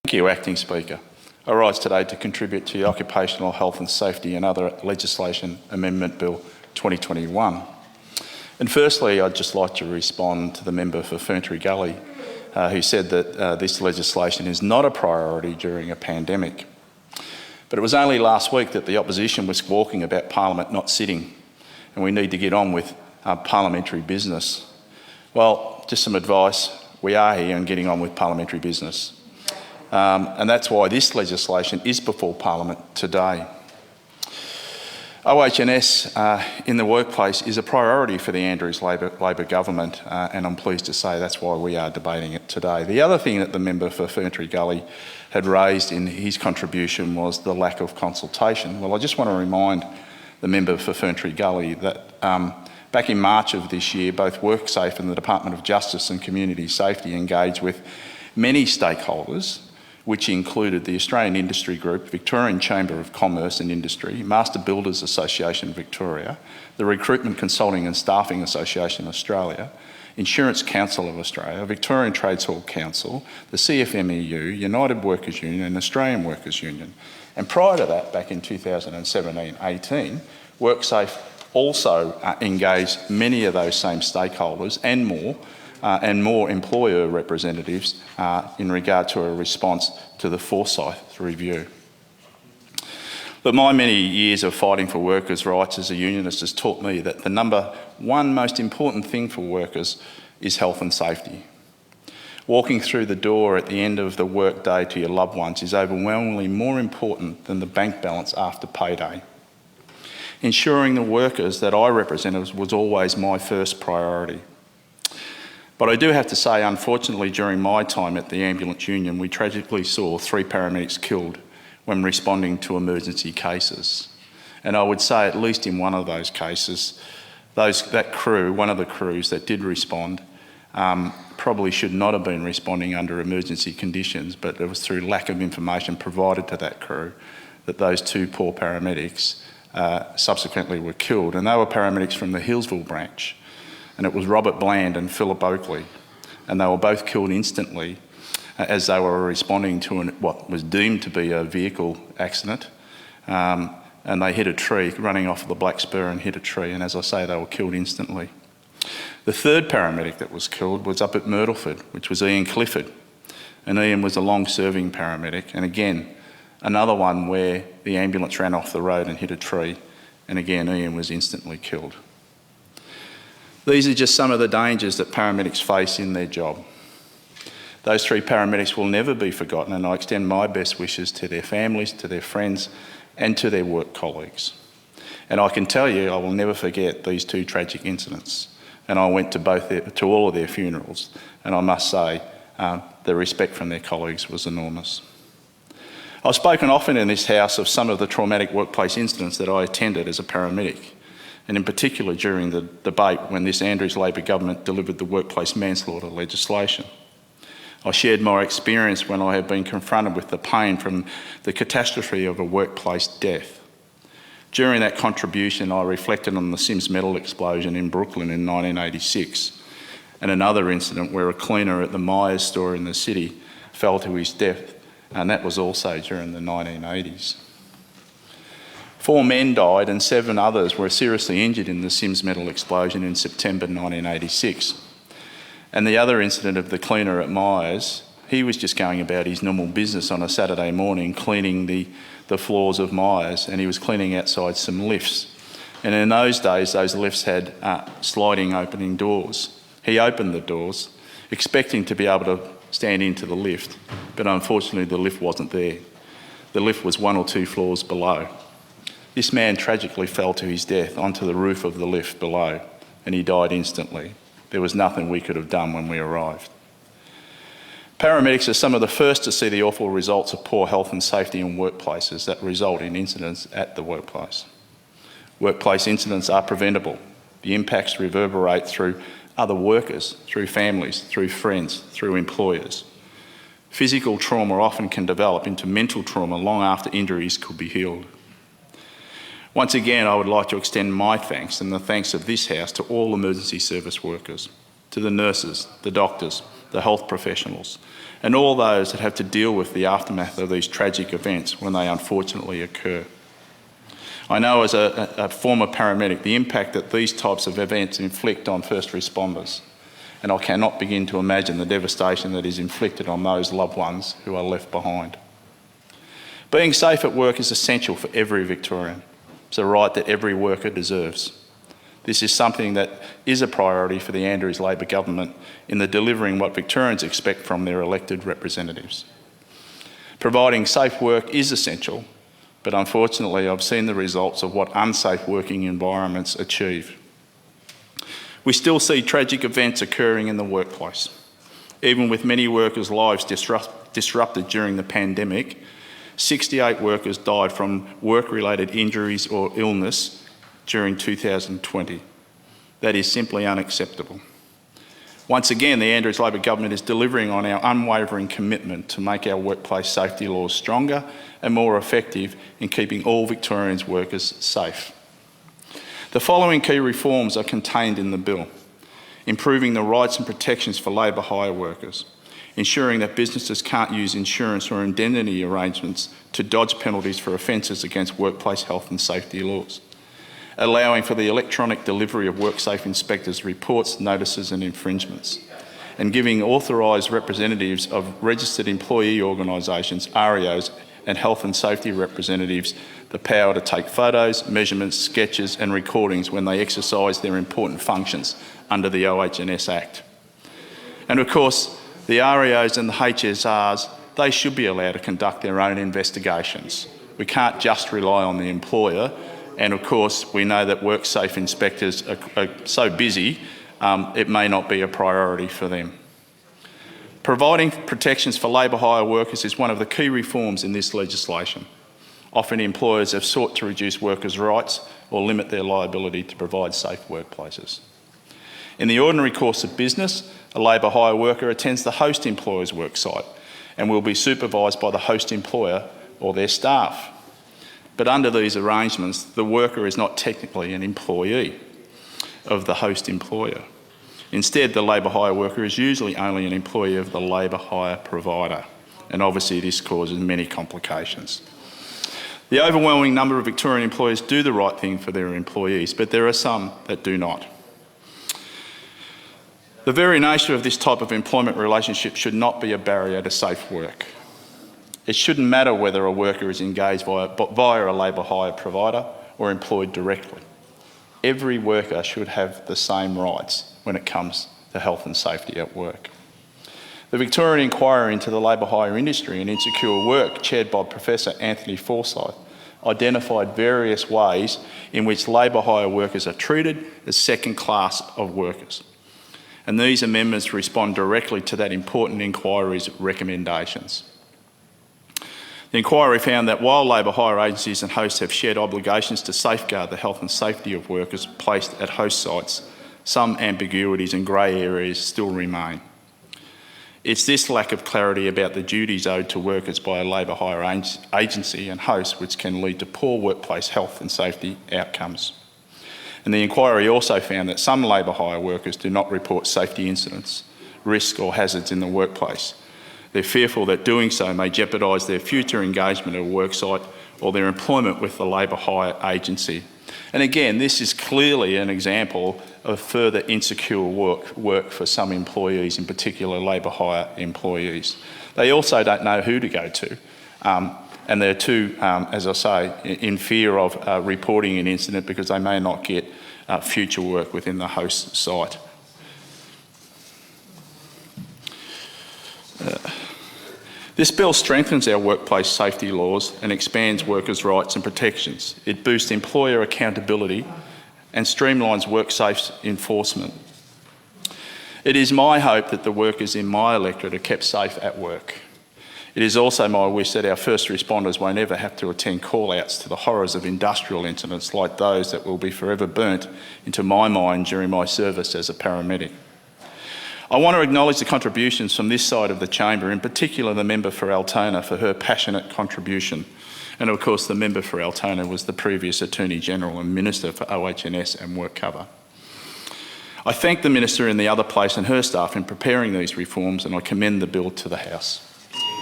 Thank you, Acting Speaker. I rise today to contribute to the Occupational Health and Safety and Other Legislation Amendment Bill 2021. And firstly, I'd just like to respond to the member for Ferntree Gully who said that this legislation is not a priority during a pandemic. But it was only last week that the opposition was squawking about Parliament not sitting, and we need to get on with parliamentary business. Well, just some advice. We are here and getting on with parliamentary business. And that's why this legislation is before Parliament today. OH&S in the workplace is a priority for the Andrews Labor government, and I'm pleased to say that's why we are debating it today. The other thing that the member for Ferntree Gully had raised in his contribution was the lack of consultation. Well, I just want to remind the member for Ferntree Gully that back in March of this year, both WorkSafe and the Department of Justice and Community Safety engaged with many stakeholders, which included the Australian Industry Group, Victorian Chamber of Commerce and Industry, Master Builders Association Victoria, the Recruitment Consulting and Staffing Association Australia, Insurance Council of Australia, Victorian Trades Hall Council, the CFMEU, United Workers Union and Australian Workers Union. And prior to that, back in 2017-18, WorkSafe also engaged many of those same stakeholders and more employer representatives in regard to a response to the Forsyth Review. But my many years of fighting for workers' rights as a unionist has taught me that the number one most important thing for workers is health and safety. Walking through the door at the end of the work day to your loved ones is overwhelmingly more important than the bank balance after payday. Ensuring the workers that I represented was always my first priority. But I do have to say, unfortunately, during my time at the Ambulance Union, we tragically saw 3 paramedics killed when responding to emergency cases. And I would say, at least in one of those cases, that crew, one of the crews that did respond, probably should not have been responding under emergency conditions, but it was through lack of information provided to that crew that those 2 poor paramedics subsequently were killed. And they were paramedics from the Hillsville branch. And it was Robert Bland and Philip Oakley. And they were both killed instantly as they were responding to what was deemed to be a vehicle accident. And they hit a tree, running off the Black Spur and hit a tree. And as I say, they were killed instantly. The 3rd paramedic that was killed was up at Myrtleford, which was Ian Clifford. And Ian was a long-serving paramedic. And again, another one where the ambulance ran off the road and hit a tree. And again, Ian was instantly killed. These are just some of the dangers that paramedics face in their job. Those 3 paramedics will never be forgotten, and I extend my best wishes to their families, to their friends, and to their work colleagues. And I can tell you, I will never forget these 2 tragic incidents. And I went to all of their funerals, and I must say, the respect from their colleagues was enormous. I've spoken often in this House of some of the traumatic workplace incidents that I attended as a paramedic, and in particular during the debate when this Andrews Labor government delivered the workplace manslaughter legislation. I shared my experience when I have been confronted with the pain from the catastrophe of a workplace death. During that contribution, I reflected on the Sims metal explosion in Brooklyn in 1986, and another incident where a cleaner at the Myers store in the city fell to his death, and that was also during the 1980s. 4 men died and 7 others were seriously injured in the Sims metal explosion in September 1986. And the other incident of the cleaner at Myers, he was just going about his normal business on a Saturday morning, cleaning the floors of Myers, and he was cleaning outside some lifts. And in those days, those lifts had sliding opening doors. He opened the doors, expecting to be able to stand into the lift, but unfortunately the lift wasn't there. The lift was 1 or 2 floors below. This man tragically fell to his death onto the roof of the lift below, and he died instantly. There was nothing we could have done when we arrived. Paramedics are some of the first to see the awful results of poor health and safety in workplaces that result in incidents at the workplace. Workplace incidents are preventable. The impacts reverberate through other workers, through families, through friends, through employers. Physical trauma often can develop into mental trauma long after injuries could be healed. Once again, I would like to extend my thanks and the thanks of this House to all emergency service workers, to the nurses, the doctors, the health professionals, and all those that have to deal with the aftermath of these tragic events when they unfortunately occur. I know as a former paramedic the impact that these types of events inflict on first responders, and I cannot begin to imagine the devastation that is inflicted on those loved ones who are left behind. Being safe at work is essential for every Victorian. It's a right that every worker deserves. This is something that is a priority for the Andrews Labor government in the delivering what Victorians expect from their elected representatives. Providing safe work is essential, but unfortunately I've seen the results of what unsafe working environments achieve. We still see tragic events occurring in the workplace. Even with many workers' lives disrupted during the pandemic, 68 workers died from work-related injuries or illness during 2020. That is simply unacceptable. Once again, the Andrews Labor government is delivering on our unwavering commitment to make our workplace safety laws stronger and more effective in keeping all Victorians' workers safe. The following key reforms are contained in the bill: improving the rights and protections for labour hire workers, ensuring that businesses can't use insurance or indemnity arrangements to dodge penalties for offences against workplace health and safety laws, allowing for the electronic delivery of WorkSafe inspectors' reports, notices and infringements, and giving authorised representatives of registered employee organisations, REOs, and health and safety representatives the power to take photos, measurements, sketches and recordings when they exercise their important functions under the OH&S Act. And of course, the REOs and the HSRs, they should be allowed to conduct their own investigations. We can't just rely on the employer. And of course, we know that WorkSafe inspectors are so busy, it may not be a priority for them. Providing protections for labour hire workers is one of the key reforms in this legislation. Often employers have sought to reduce workers' rights or limit their liability to provide safe workplaces. In the ordinary course of business, a labour hire worker attends the host employer's worksite and will be supervised by the host employer or their staff. But under these arrangements, the worker is not technically an employee of the host employer. Instead, the labour hire worker is usually only an employee of the labour hire provider, and obviously this causes many complications. The overwhelming number of Victorian employers do the right thing for their employees, but there are some that do not. The very nature of this type of employment relationship should not be a barrier to safe work. It shouldn't matter whether a worker is engaged via a labour hire provider or employed directly. Every worker should have the same rights when it comes to health and safety at work. The Victorian Inquiry into the labour hire industry and insecure work, chaired by Professor Anthony Forsyth, identified various ways in which labour hire workers are treated as second class of workers. And these amendments respond directly to that important inquiry's recommendations. The inquiry found that while labour hire agencies and hosts have shared obligations to safeguard the health and safety of workers placed at host sites, some ambiguities and grey areas still remain. It's this lack of clarity about the duties owed to workers by a labour hire agency and host which can lead to poor workplace health and safety outcomes. And the inquiry also found that some labour hire workers do not report safety incidents, risks or hazards in the workplace. They're fearful that doing so may jeopardise their future engagement at a worksite or their employment with the labour hire agency. And again, this is clearly an example of further insecure work for some employees, in particular labour hire employees. They also don't know who to go to, and they're too, as I say, in fear of reporting an incident because they may not get future work within the host site. This bill strengthens our workplace safety laws and expands workers' rights and protections. It boosts employer accountability and streamlines WorkSafe's enforcement. It is my hope that the workers in my electorate are kept safe at work. It is also my wish that our first responders won't ever have to attend call-outs to the horrors of industrial incidents like those that will be forever burnt into my mind during my service as a paramedic. I want to acknowledge the contributions from this side of the chamber, in particular the member for Altona for her passionate contribution. And of course the member for Altona was the previous Attorney General and Minister for OH&S and WorkCover. I thank the Minister in the other place and her staff in preparing these reforms, and I commend the bill to the House.